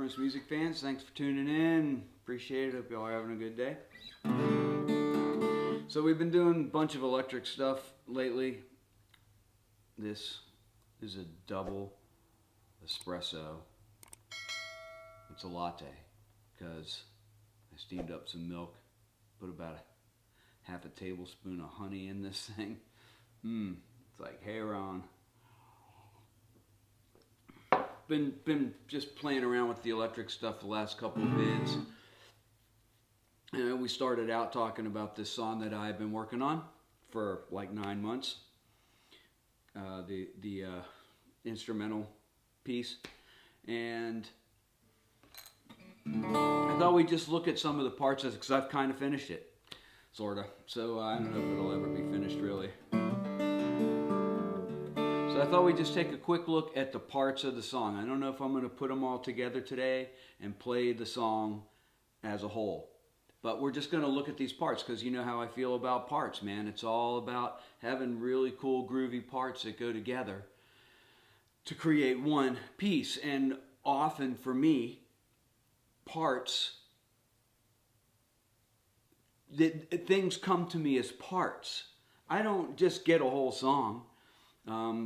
Reference Music fans. Thanks for tuning in. Appreciate it. Hope y'all are having a good day. So we've been doing a bunch of electric stuff lately. This is a double espresso. It's a latte because I steamed up some milk, put about half a tablespoon of honey in this thing. It's like, hey Ron. Been just playing around with the electric stuff the last couple of vids. And we started out talking about this song that I've been working on for like 9 months. The instrumental piece. And I thought we'd just look at some of the parts because I've kind of finished it. Sorta. So I don't know if it'll ever be finished really. So I thought we'd just take a quick look at the parts of the song. I don't know if I'm going to put them all together today and play the song as a whole. But we're just going to look at these parts because you know how I feel about parts, man. It's all about having really cool, groovy parts that go together to create one piece. And often for me, parts, things come to me as parts. I don't just get a whole song.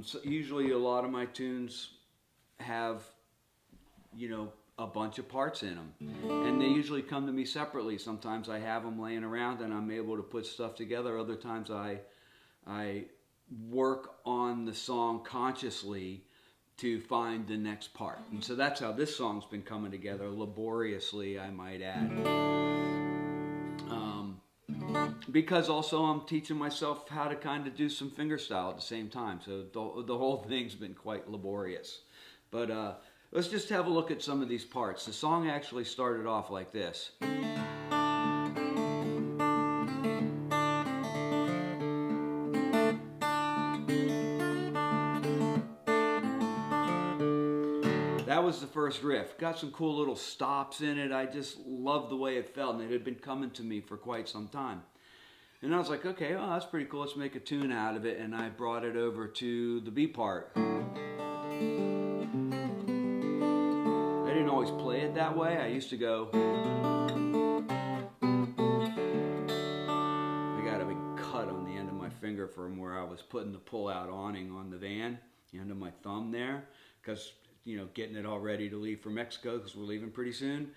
So usually a lot of my tunes have, a bunch of parts in them. And they usually come to me separately. Sometimes I have them laying around and I'm able to put stuff together. Other times I work on the song consciously to find the next part. And so that's how this song's been coming together, laboriously, I might add. Because also I'm teaching myself how to kind of do some fingerstyle at the same time. So the whole thing's been quite laborious. But let's just have a look at some of these parts. The song actually started off like this. That was the first riff. Got some cool little stops in it. I just loved the way it felt, and it had been coming to me for quite some time. And I was like, okay, well, that's pretty cool. Let's make a tune out of it. And I brought it over to the B part. I didn't always play it that way. I used to go. I got a big cut on the end of my finger from where I was putting the pull-out awning on the van, the end of my thumb there, because getting it all ready to leave for Mexico because we're leaving pretty soon.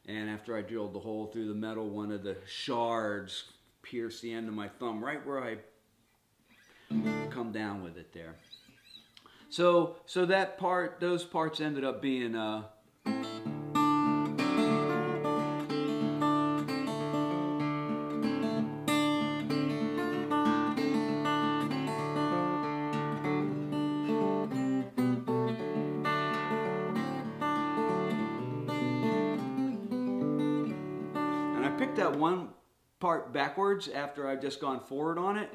And after I drilled the hole through the metal, one of the shards pierced the end of my thumb right where I come down with it there. So that part, those parts ended up being and I picked that one part backwards after I've just gone forward on it.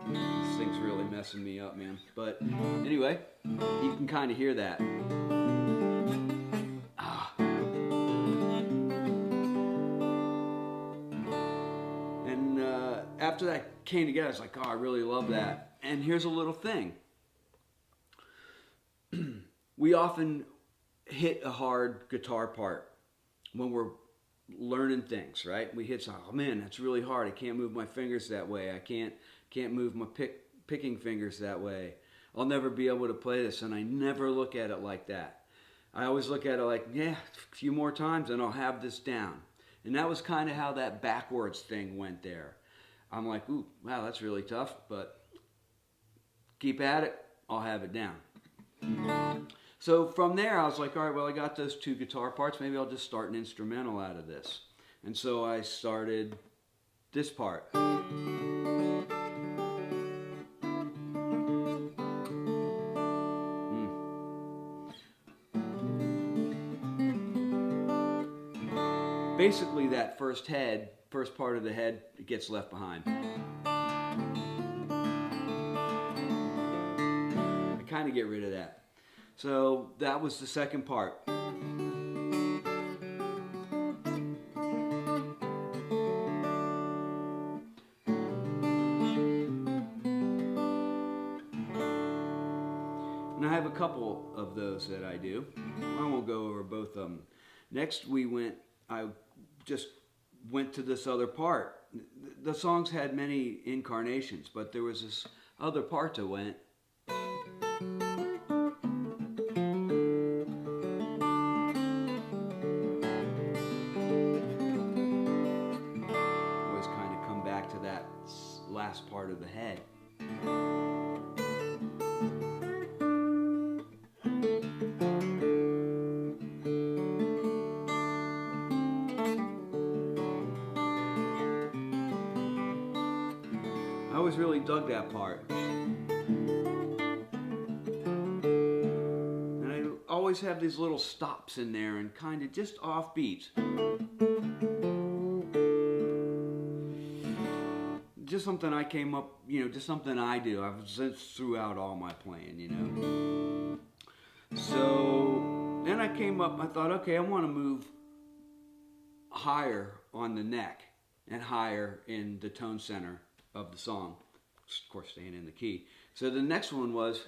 This thing's really messing me up, man. But anyway, you can kind of hear that. And after that came together, I was like, oh, I really love that. And here's a little thing. We often hit a hard guitar part when we're learning things, right? We hit something, oh man, that's really hard. I can't move my fingers that way. I can't move my picking fingers that way. I'll never be able to play this, and I never look at it like that. I always look at it like, yeah, a few more times and I'll have this down. And that was kind of how that backwards thing went there. I'm like, ooh, wow, that's really tough, but keep at it, I'll have it down. So from there, I was like, all right, well, I got those two guitar parts. Maybe I'll just start an instrumental out of this. And so I started this part. Basically, that first part of the head, it gets left behind. I kind of get rid of that. So that was the second part. of those that I do. I won't go over both of them. Next, I just went to this other part. The songs had many incarnations, but there was this other part that went. Always kind of come back to that last part of the head. I always really dug that part. And I always have these little stops in there and kind of just off beats. Just something I came up, just something I do. I've just throughout all my playing, So then I came up, I thought, okay, I want to move higher on the neck and higher in the tone center of the song, of course staying in the key. So the next one was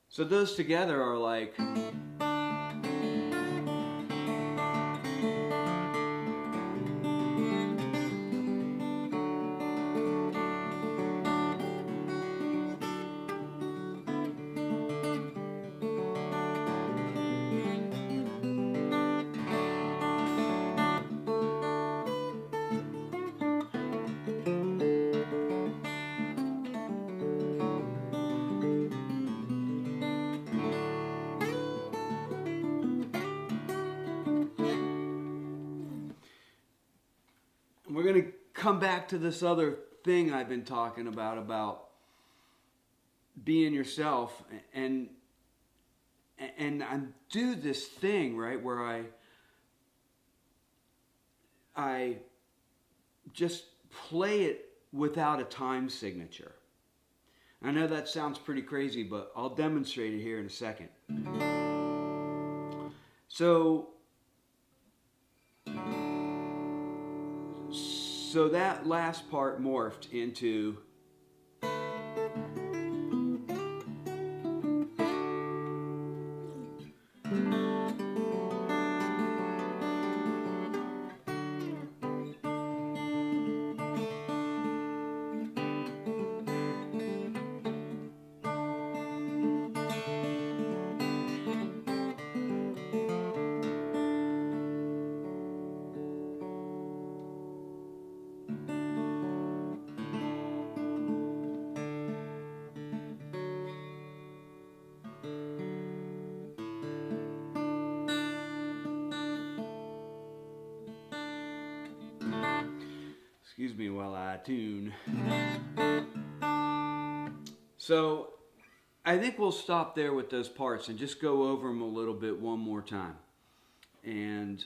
so those together are like we're going to come back to this other thing I've been talking about being yourself, and I do this thing, right, where I just play it without a time signature. I know that sounds pretty crazy, but I'll demonstrate it here in a second. So that last part morphed into excuse me while I tune. So I think we'll stop there with those parts and just go over them a little bit one more time. And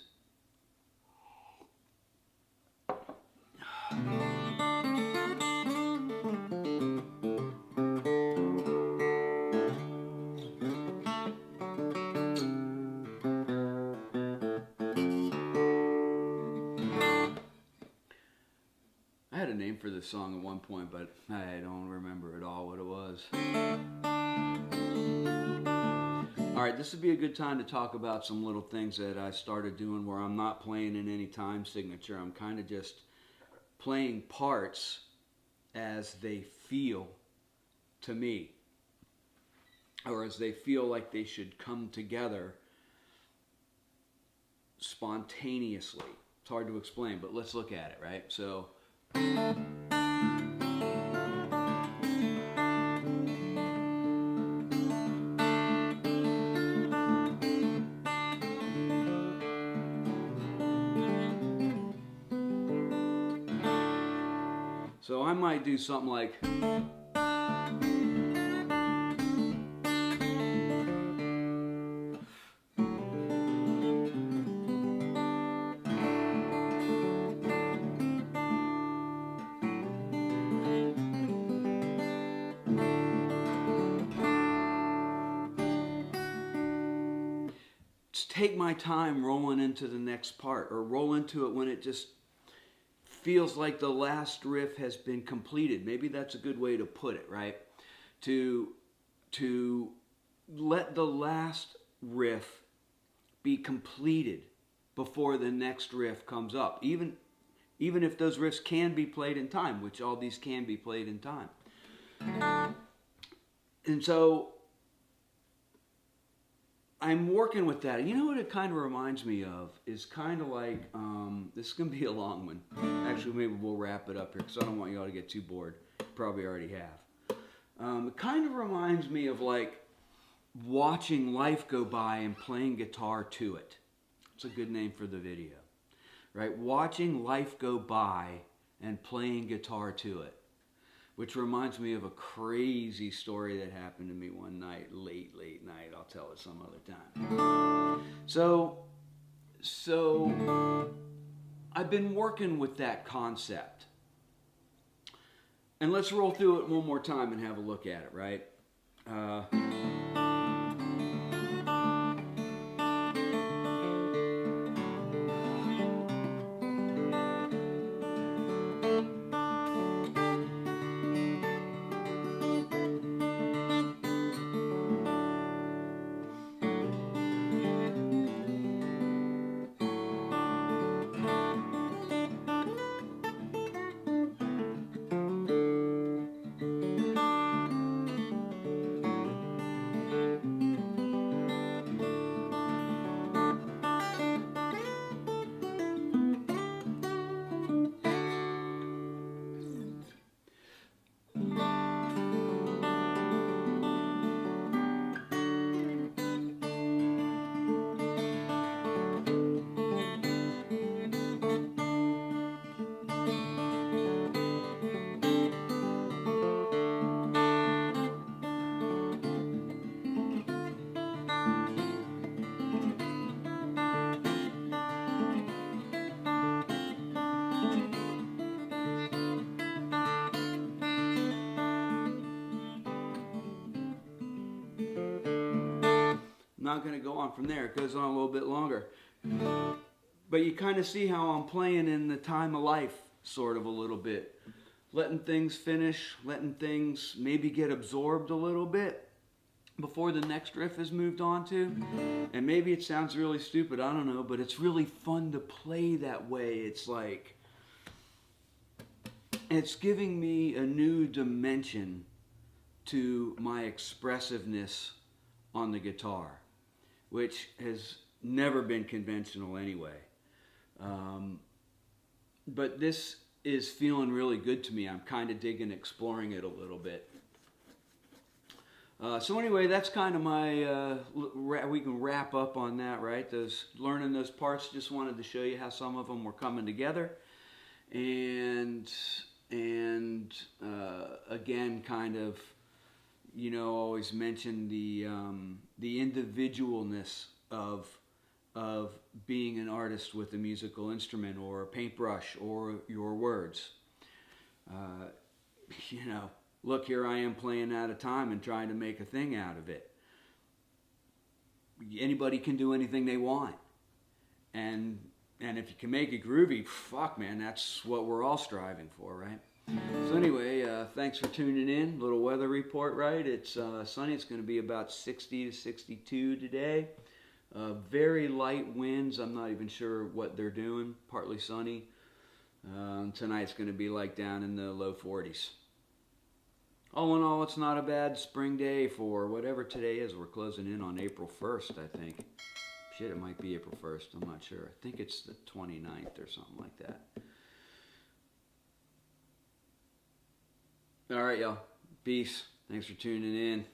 I had a name for this song at one point, but I don't remember at all what it was. All right, this would be a good time to talk about some little things that I started doing where I'm not playing in any time signature. I'm kind of just playing parts as they feel to me, or as they feel like they should come together spontaneously. It's hard to explain, but let's look at it, right? So I might do something like take my time rolling into the next part, or roll into it when it just feels like the last riff has been completed. Maybe that's a good way to put it, right? To let the last riff be completed before the next riff comes up. Even if those riffs can be played in time, which all these can be played in time. And so I'm working with that. You know what it kind of reminds me of is kind of like, this is going to be a long one. Actually, maybe we'll wrap it up here because I don't want you all to get too bored. Probably already have. It kind of reminds me of like watching life go by and playing guitar to it. It's a good name for the video, right? Watching life go by and playing guitar to it. Which reminds me of a crazy story that happened to me one night, late night. I'll tell it some other time. So I've been working with that concept. And let's roll through it one more time and have a look at it, right? Not going to go on from there. It goes on a little bit longer. But you kind of see how I'm playing in the time of life, sort of a little bit. Letting things finish, letting things maybe get absorbed a little bit before the next riff is moved on to. And maybe it sounds really stupid, I don't know, but it's really fun to play that way. It's like, it's giving me a new dimension to my expressiveness on the guitar, which has never been conventional anyway. But this is feeling really good to me. I'm kind of digging exploring it a little bit. So anyway, that's kind of my, we can wrap up on that, right? Learning those parts, just wanted to show you how some of them were coming together. And again, kind of, you know, always mention the individualness of being an artist with a musical instrument or a paintbrush or your words. You know, look, here I am playing out of time and trying to make a thing out of it. Anybody can do anything they want. And if you can make it groovy, fuck man, that's what we're all striving for, right? So anyway, thanks for tuning in. Little weather report, right? It's sunny. It's going to be about 60 to 62 today. Very light winds. I'm not even sure what they're doing. Partly sunny. Tonight's going to be like down in the low 40s. All in all, it's not a bad spring day for whatever today is. We're closing in on April 1st, I think. Shit, it might be April 1st. I'm not sure. I think it's the 29th or something like that. All right, y'all. Peace. Thanks for tuning in.